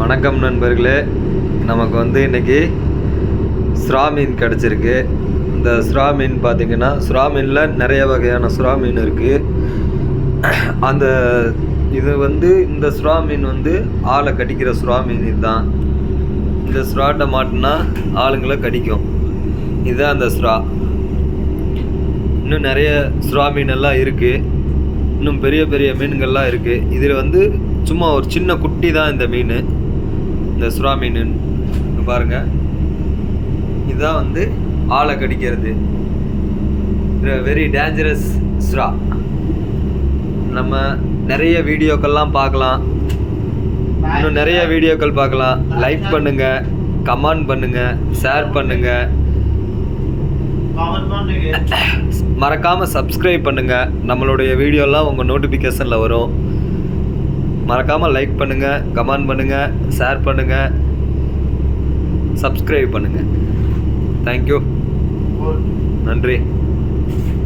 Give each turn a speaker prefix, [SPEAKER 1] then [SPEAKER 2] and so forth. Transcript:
[SPEAKER 1] வணக்கம் நண்பர்களே, நமக்கு வந்து இன்றைக்கி சுறா மீன் கிடச்சிருக்கு. இந்த சுறா மீன் பார்த்திங்கன்னா, சுறா மீனில் நிறைய வகையான சுறா மீன் இருக்குது. அந்த இது வந்து இந்த சுறா மீன் வந்து ஆளை கடிக்கிற சுறா மீன் இதுதான். இந்த சுறாட்ட மாட்டினா ஆளுங்களை கடிக்கும். இதுதான் அந்த சுறா. இன்னும் நிறைய சுறா மீனெல்லாம் இருக்குது. இன்னும் பெரிய பெரிய மீன்கள்லாம் இருக்குது. இதில் வந்து சும்மா ஒரு சின்ன குட்டி தான் இந்த மீன், இந்த சுறா மீன். பாருங்கள், இதுதான் வந்து ஆளை கடிக்கிறது. வெரி டேஞ்சரஸ் சுறா. நம்ம நிறைய வீடியோக்கள்லாம் பார்க்கலாம், இன்னும் நிறைய வீடியோக்கள் பார்க்கலாம். லைக் பண்ணுங்கள், கமெண்ட் பண்ணுங்கள், ஷேர் பண்ணுங்கள், மறக்காமல் சப்ஸ்கிரைப் பண்ணுங்கள். நம்மளுடைய வீடியோலாம் உங்கள் நோட்டிஃபிகேஷனில் வரும். மறக்காமல் லைக் பண்ணுங்கள், கமெண்ட் பண்ணுங்கள், ஷேர் பண்ணுங்கள், சப்ஸ்கிரைப் பண்ணுங்கள். தேங்க்யூ, நன்றி.